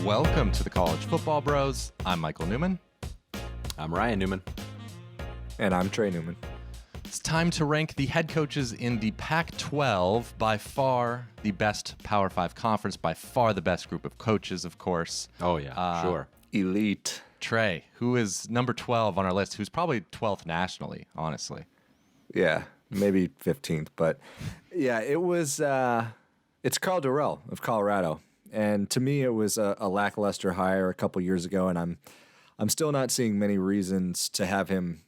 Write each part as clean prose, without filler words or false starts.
Welcome to the College Football Bros. I'm Michael Newman. I'm Ryan Newman. And I'm Trey Newman. It's time to rank the head coaches in the Pac-12, by far the best Power 5 conference, by far the best group of coaches, of course. Oh, yeah, sure. Elite. Trey, who is number 12 on our list, who's probably 12th nationally, honestly. Yeah, maybe 15th. But yeah, it was, it's Karl Dorrell of Colorado. And to me, it was a lackluster hire a couple years ago, and I'm still not seeing many reasons to have him,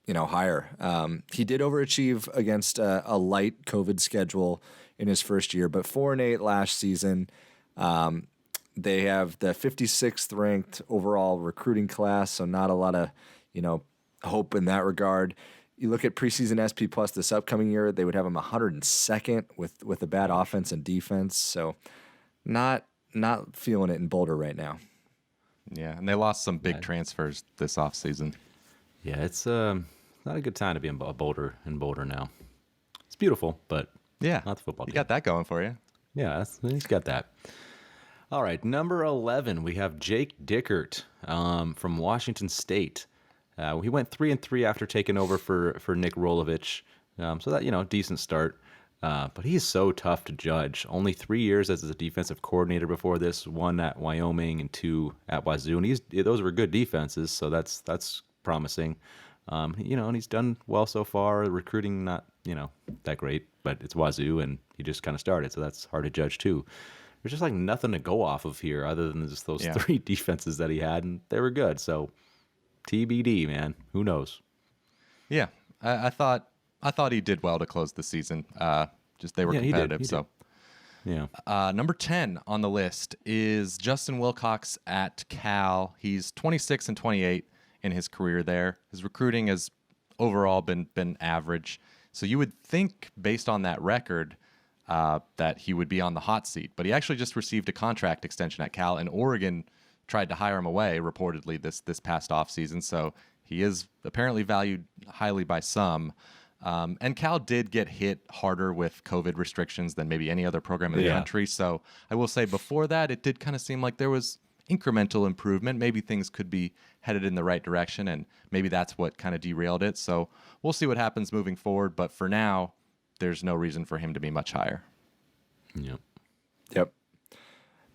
hire. He did overachieve against a light COVID schedule in his first year, but 4-8 last season. They have the 56th ranked overall recruiting class, so not a lot of, hope in that regard. You look at preseason SP Plus this upcoming year, they would have him 102nd with a bad offense and defense. So not feeling it in Boulder right now. Yeah, and they lost some big transfers this offseason. Yeah, it's not a good time to be in Boulder now. It's beautiful, but yeah, not the football team. You got that going for you. Yeah, he's got that. All right, number 11, we have Jake Dickert from Washington State. He went 3-3 after taking over for Nick Rolovich, so that decent start. But he's so tough to judge. Only 3 years as a defensive coordinator before this, 1 at Wyoming and 2 at Wazoo, and those were good defenses, so that's promising. And he's done well so far. Recruiting not that great, but it's Wazoo, and he just kind of started, so that's hard to judge too. There's just like nothing to go off of here other than just those 3 defenses that he had, and they were good. So TBD, man. Who knows? Yeah, I thought he did well to close the season. Just they were competitive. He did. Yeah. Number 10 on the list is Justin Wilcox at Cal. He's 26 and 28 in his career there. His recruiting has overall been average. So you would think, based on that record, that he would be on the hot seat. But he actually just received a contract extension at Cal, and Oregon tried to hire him away, reportedly, this past offseason. So he is apparently valued highly by some. And Cal did get hit harder with COVID restrictions than maybe any other program in the country. So I will say before that, it did kind of seem like there was incremental improvement. Maybe things could be headed in the right direction, and maybe that's what kind of derailed it. So we'll see what happens moving forward. But for now, there's no reason for him to be much higher. Yep.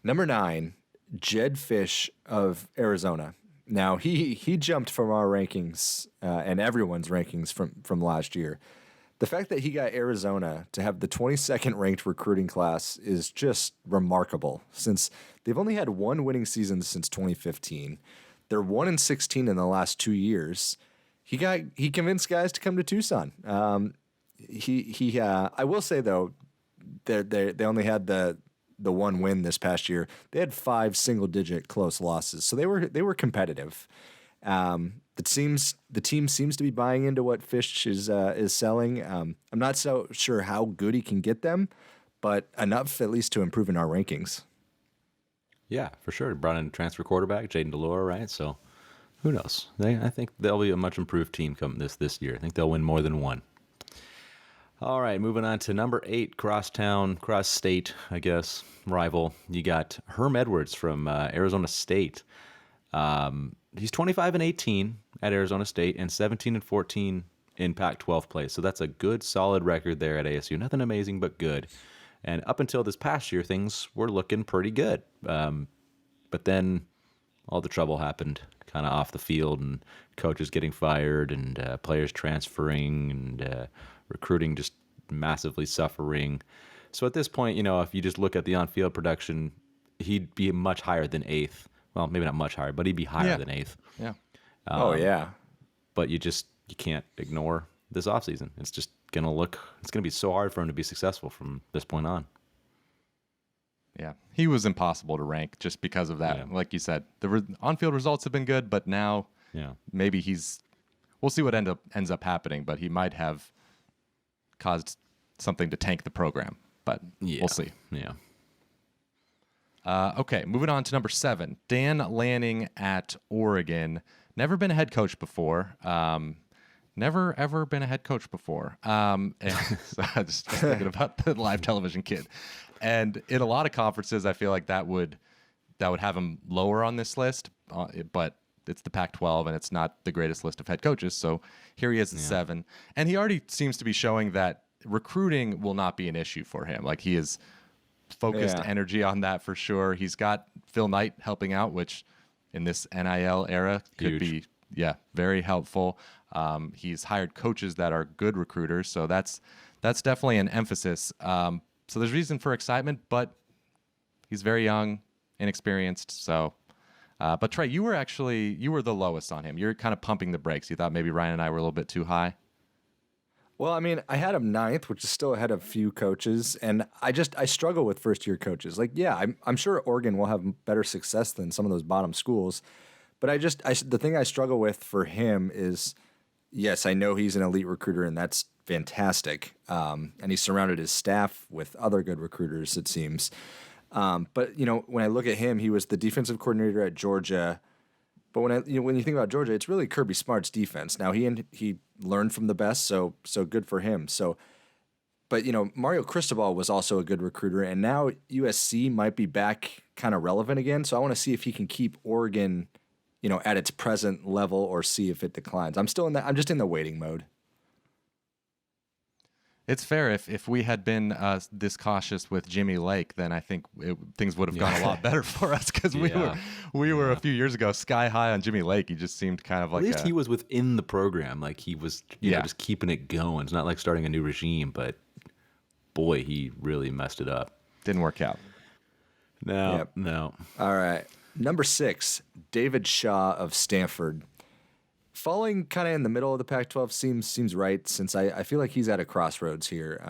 Number 9, Jedd Fisch of Arizona. Now, he jumped from our rankings and everyone's rankings from last year. The fact that he got Arizona to have the 22nd ranked recruiting class is just remarkable, since they've only had one winning season since 2015. They're 1-16 in the last 2 years. He convinced guys to come to Tucson. I will say though, they only had the one win this past year. They had 5 single-digit close losses, so they were competitive. The team seems to be buying into what Fisch is selling. I'm not so sure how good he can get them, but enough at least to improve in our rankings. Yeah, for sure. Brought in transfer quarterback Jaden DeLore, right? So who knows? I think they'll be a much improved team come this year. I think they'll win more than one. All right, moving on to number 8, cross-state, I guess, rival. You got Herm Edwards from Arizona State. He's 25 and 18 at Arizona State and 17 and 14 in Pac-12 play. So that's a good, solid record there at ASU. Nothing amazing, but good. And up until this past year, things were looking pretty good. But then all the trouble happened kind of off the field, and coaches getting fired and players transferring and recruiting just massively suffering. So at this point, if you just look at the on-field production, he'd be much higher than 8th. Well, maybe not much higher, but he'd be higher than 8th. Yeah. But you can't ignore this offseason. It's just going to be so hard for him to be successful from this point on. Yeah, he was impossible to rank just because of that. Yeah. Like you said, the on-field results have been good, but now maybe we'll see what ends up happening, but he might have caused something to tank the program, but we'll see. Yeah. Okay, moving on to number 7, Dan Lanning at Oregon. Never been a head coach before. Never, ever been a head coach before. And so I was just thinking about the live television kid. And in a lot of conferences, I feel like that would that would have him lower on this list, but it's the Pac-12 and it's not the greatest list of head coaches. So here he is at 7, and he already seems to be showing that recruiting will not be an issue for him. Like he is focused energy on that for sure. He's got Phil Knight helping out, which in this NIL era could be very helpful. He's hired coaches that are good recruiters, so that's definitely an emphasis. So there's reason for excitement, but he's very young, inexperienced. So, but Trey, you were the lowest on him. You're kind of pumping the brakes. You thought maybe Ryan and I were a little bit too high. Well, I mean, I had him 9th, which is still ahead of a few coaches, and I struggle with first-year coaches. Like, yeah, I'm sure Oregon will have better success than some of those bottom schools, but the thing I struggle with for him is, yes, I know he's an elite recruiter, and that's fantastic, and he's surrounded his staff with other good recruiters, it seems. But when I look at him, he was the defensive coordinator at Georgia. But when you think about Georgia, it's really Kirby Smart's defense. Now he learned from the best, so good for him. So, but Mario Cristobal was also a good recruiter, and now USC might be back kind of relevant again. So I want to see if he can keep Oregon, at its present level, or see if it declines. I'm just in the waiting mode. It's fair. If we had been this cautious with Jimmy Lake, then I think things would have gone a lot better for us, because we were a few years ago sky high on Jimmy Lake. He just seemed kind of like at least he was within the program, like he was just keeping it going. It's not like starting a new regime, but boy, he really messed it up. Didn't work out. No. All right, number 6, David Shaw of Stanford. Falling kind of in the middle of the Pac-12 seems right, since I feel like he's at a crossroads here.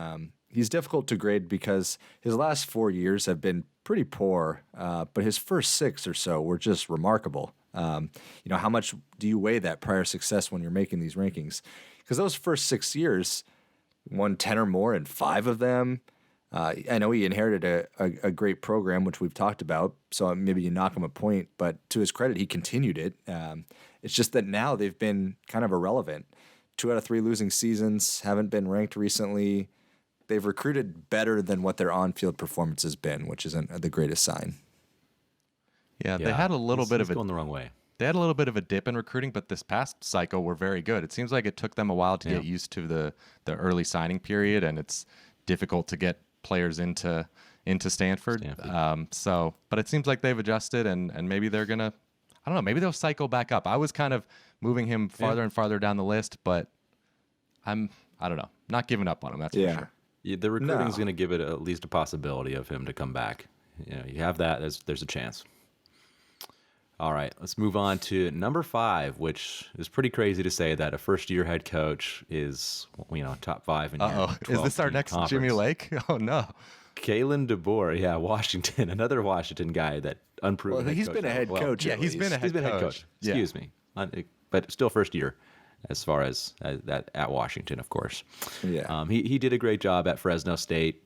He's difficult to grade because his last 4 years have been pretty poor, but his first 6 or so were just remarkable. How much do you weigh that prior success when you're making these rankings? Because those first 6 years, won 10 or more in 5 of them. I know he inherited a great program, which we've talked about, so maybe you knock him a point, but to his credit, he continued it. It's just that now they've been kind of irrelevant. 2 out of 3 losing seasons, haven't been ranked recently. They've recruited better than what their on-field performance has been, which isn't the greatest sign. Yeah, they had a little bit of going the wrong way. They had a little bit of a dip in recruiting, but this past cycle were very good. It seems like it took them a while to get used to the early signing period, and it's difficult to get players into Stanford. But it seems like they've adjusted, and maybe they're gonna, I don't know, maybe they'll cycle back up. I was kind of moving him farther and farther down the list, but I don't know, not giving up on him. That's for sure. Yeah, the recruiting is going to give it at least a possibility of him to come back. You have that. There's a chance. All right, let's move on to number 5, which is pretty crazy to say that a first-year head coach is, top 5 in your 12 Is this our next conference. Jimmy Lake? Oh no. Kalen DeBoer, Washington, another Washington guy that unproven. Well, he's been a head coach. Yeah, he's been a head coach. Excuse me, but still first year, as far as that at Washington, of course. Yeah. He did a great job at Fresno State,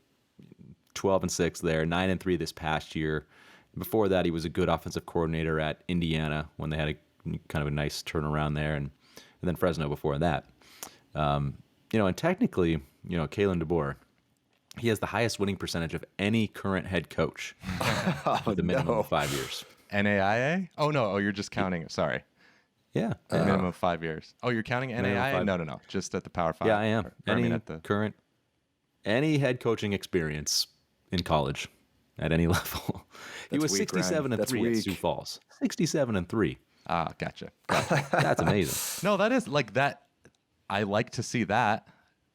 12-6 there, 9-3 this past year. Before that, he was a good offensive coordinator at Indiana when they had a kind of a nice turnaround there, and then Fresno before that. And technically, Kalen DeBoer, he has the highest winning percentage of any current head coach with a minimum of 5 years. NAIA? Oh, no. Oh, you're just counting it. Sorry. Yeah. Minimum of 5 years. Oh, you're counting NAIA? No. Just at the Power 5. Yeah, I am. Or, Any head coaching experience in college at any level. He was 67-3 at Sioux Falls. 67-3. Ah, gotcha. That's amazing. No, that is like that. I like to see that.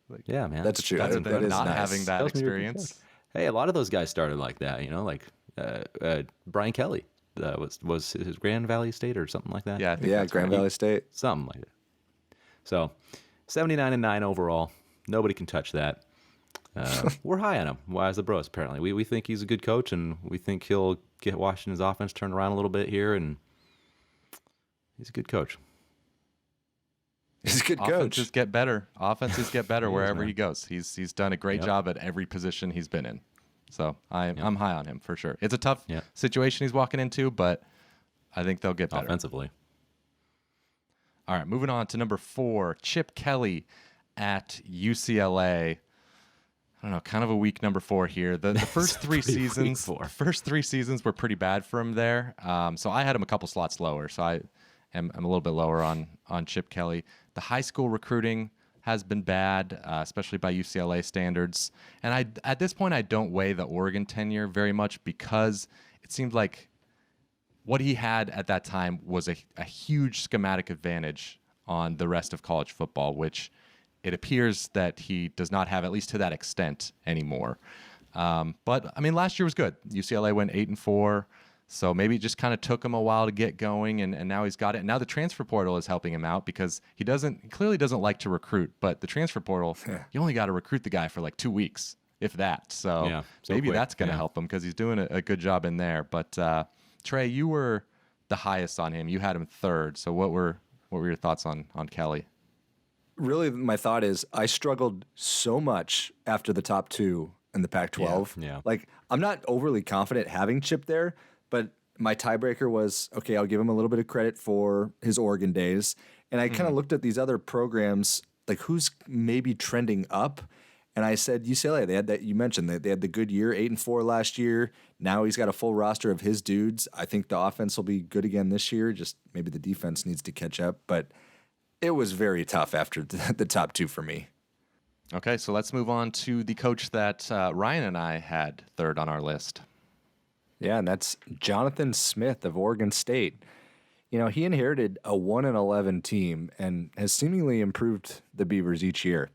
Like, yeah, man. That's true. That's that is not nice. having that experience. Hey, a lot of those guys started like that, like Brian Kelly was his Grand Valley State or something like that. Yeah, I think Grand Valley State. Something like that. So 79-9 overall. Nobody can touch that. We're high on him. Why is the bros? Apparently, we think he's a good coach, and we think he'll get Washington's offense turned around a little bit here, and he's a good coach. He's a good coach. Offenses get better wherever he goes. He's done a great job at every position he's been in. So I'm high on him for sure. It's a tough situation he's walking into, but I think they'll get better offensively. All right, moving on to number 4, Chip Kelly at UCLA. I don't know, kind of a weak number 4 here. The first three seasons, the first 3 seasons were pretty bad for him there. So I had him a couple slots lower. So I'm a little bit lower on Chip Kelly. The high school recruiting has been bad, especially by UCLA standards. And at this point, I don't weigh the Oregon tenure very much because it seemed like what he had at that time was a huge schematic advantage on the rest of college football, which it appears that he does not have, at least to that extent, anymore. But I mean, last year was good. UCLA went 8-4, so maybe it just kind of took him a while to get going, and now he's got it. And now the transfer portal is helping him out because he clearly doesn't like to recruit. But the transfer portal, you only got to recruit the guy for like 2 weeks, if that. So maybe quick. that's going to help him because he's doing a good job in there. But Trey, you were the highest on him. You had him 3rd. So what were your thoughts on Kelly? Really, my thought is I struggled so much after the top 2 in the Pac-12. Yeah. Like, I'm not overly confident having Chip there, but my tiebreaker was, okay, I'll give him a little bit of credit for his Oregon days. And I kind of looked at these other programs, like who's maybe trending up. And I said UCLA, they had that, you mentioned that they had the good year, 8-4 last year. Now he's got a full roster of his dudes. I think the offense will be good again this year. Just maybe the defense needs to catch up. But it was very tough after the top 2 for me. Okay, so let's move on to the coach that Ryan and I had 3rd on our list. Yeah, and that's Jonathan Smith of Oregon State. You know, he inherited a 1-11 team and has seemingly improved the Beavers each year.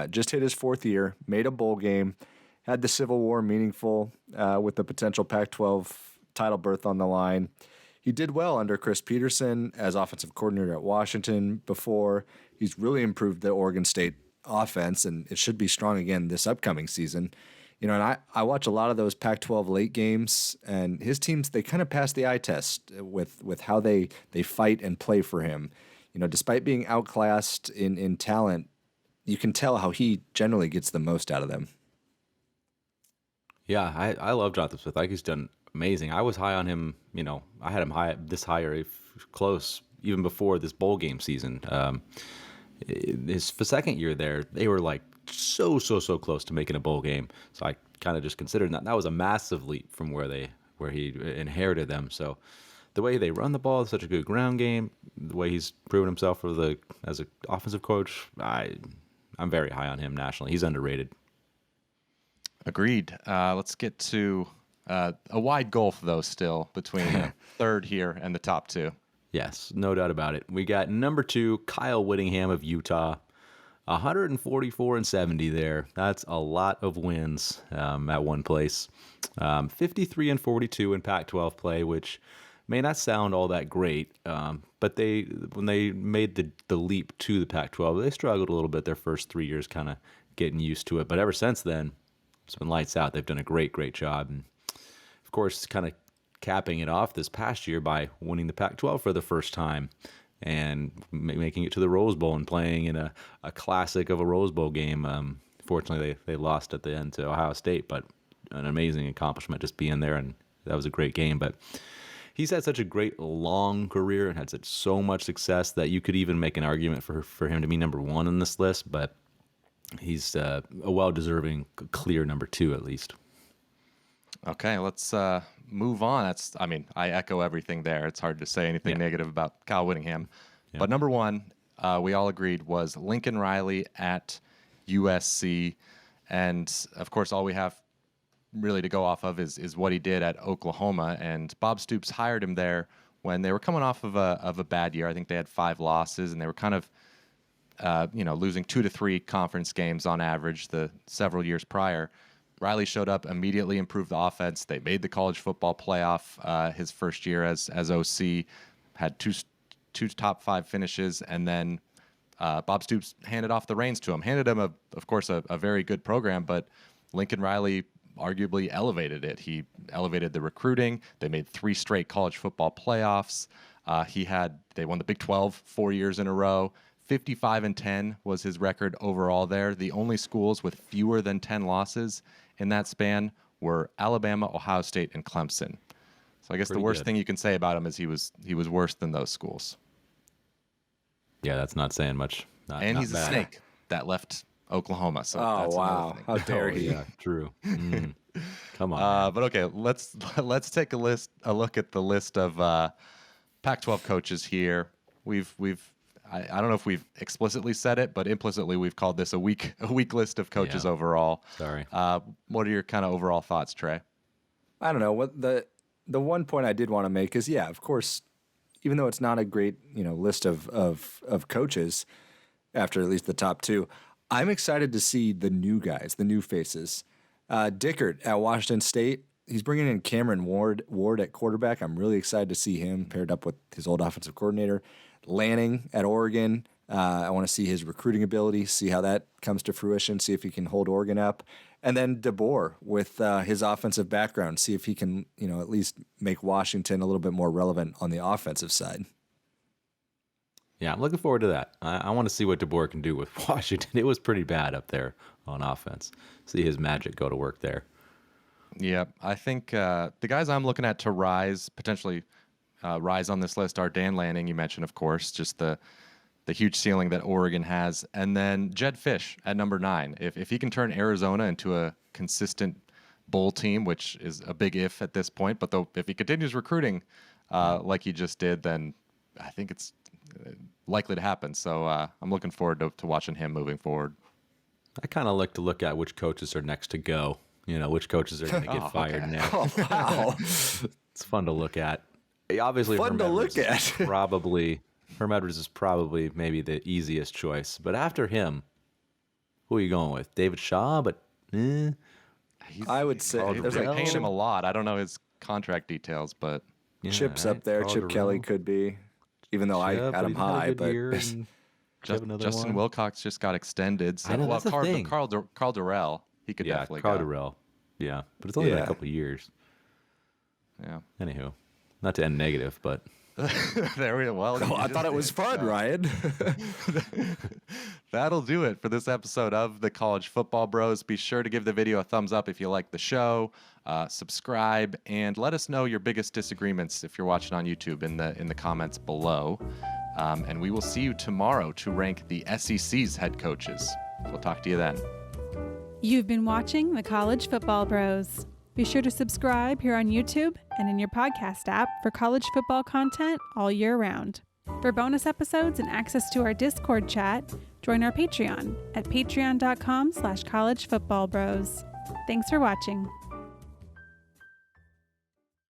Just hit his 4th year, made a bowl game, had the Civil War meaningful with the potential Pac-12 title berth on the line. He did well under Chris Peterson as offensive coordinator at Washington before. He's really improved the Oregon State offense, and it should be strong again this upcoming season. You know, and I watch a lot of those Pac-12 late games, and his teams, they kind of pass the eye test with how they fight and play for him. You know, despite being outclassed in talent, you can tell how he generally gets the most out of them. Yeah, I love Jonathan Smith. I think he's done amazing. I was high on him. You know, I had him higher, close, even before this bowl game season. His second year there, they were like so close to making a bowl game. So I kind of just considered that was a massive leap from where he inherited them. So the way they run the ball, such a good ground game, the way he's proven himself as an offensive coach, I'm very high on him nationally. He's underrated. Agreed. Let's get to a wide gulf, though, still between 3rd here and the top 2. Yes, no doubt about it. We got number 2, Kyle Whittingham of Utah. 144-70 there. That's a lot of wins at one place. 53-42 in Pac-12 play, which may not sound all that great, but when they made the leap to the Pac-12, they struggled a little bit their first 3 years kind of getting used to it. But ever since then, it's been lights out. They've done a great job. And, of course, kind of capping it off this past year by winning the Pac-12 for the first time and making it to the Rose Bowl and playing in a classic of a Rose Bowl game. Fortunately, they lost at the end to Ohio State, but an amazing accomplishment just being there, and that was a great game. But he's had such a great long career and had so much success that you could even make an argument for him to be number 1 on this list, but he's a well-deserving clear number 2 at least. Okay, let's move on. I echo everything there. It's hard to say anything negative about Kyle Whittingham. Yeah. But number 1, we all agreed, was Lincoln Riley at USC. And, of course, all we have really to go off of is what he did at Oklahoma. And Bob Stoops hired him there when they were coming off of a bad year. I think they had 5 losses, and they were kind of losing 2 to 3 conference games on average the several years prior. Riley showed up, immediately improved the offense. They made the college football playoff his first year as OC, had two top 5 finishes, and then Bob Stoops handed off the reins to him. Handed him, of course, a very good program, but Lincoln Riley arguably elevated it. He elevated the recruiting. They made 3 straight college football playoffs. They won the Big 12 4 years in a row. 55-10 was his record overall there. The only schools with fewer than 10 losses in that span were Alabama, Ohio State, and Clemson. So I guess the worst thing you can say about him is he was worse than those schools. Yeah, that's not saying much. And he's a snake that left Oklahoma. So Oh, that's wow. another thing. How dare he? Yeah, true. Come on. But okay, let's take a look at the list of Pac-12 coaches here. I don't know if we've explicitly said it, but implicitly we've called this a weak list of coaches overall. Sorry. What are your kind of overall thoughts, Trey? I don't know. What the one point I did want to make is, yeah, of course, even though it's not a great list of coaches after at least the top two, I'm excited to see the new guys, the new faces. Dickert at Washington State, he's bringing in Cameron Ward at quarterback. I'm really excited to see him paired up with his old offensive coordinator. Lanning at Oregon, I want to see his recruiting ability, see how that comes to fruition, see if he can hold Oregon up. And then DeBoer with his offensive background, see if he can, at least make Washington a little bit more relevant on the offensive side. Yeah, I'm looking forward to that. I want to see what DeBoer can do with Washington. It was pretty bad up there on offense. See his magic go to work there. Yeah, I think the guys I'm looking at to potentially rise on this list are Dan Lanning, you mentioned, of course, just the huge ceiling that Oregon has, and then Jedd Fisch at number 9. If he can turn Arizona into a consistent bowl team, which is a big if at this point, but if he continues recruiting like he just did, then I think it's likely to happen. So I'm looking forward to watching him moving forward. I kind of like to look at which coaches are next to go. Which coaches are going to get fired now. Oh, wow. It's fun to look at. Obviously, Fun to look at. Herm Edwards is probably maybe the easiest choice. But after him, who are you going with? David Shaw? But I would say There's paying him a lot. I don't know his contract details, but Chip's up there. Chip Kelly could be, even though I had him high. But Justin Wilcox just got extended. So, I know, that's the thing. Karl Dorrell, he could definitely Karl go. Dorrell. Yeah, but it's only been a couple of years. Yeah. Anywho, not to end negative, but there we go. Well, I thought it was fun, Ryan. That'll do it for this episode of the College Football Bros. Be sure to give the video a thumbs up if you like the show, subscribe, and let us know your biggest disagreements if you're watching on YouTube in the comments below. And we will see you tomorrow to rank the SEC's head coaches. We'll talk to you then. You've been watching the College Football Bros. Be sure to subscribe here on YouTube and in your podcast app for college football content all year round. For bonus episodes and access to our Discord chat, join our Patreon at patreon.com/collegefootballbros. Thanks for watching.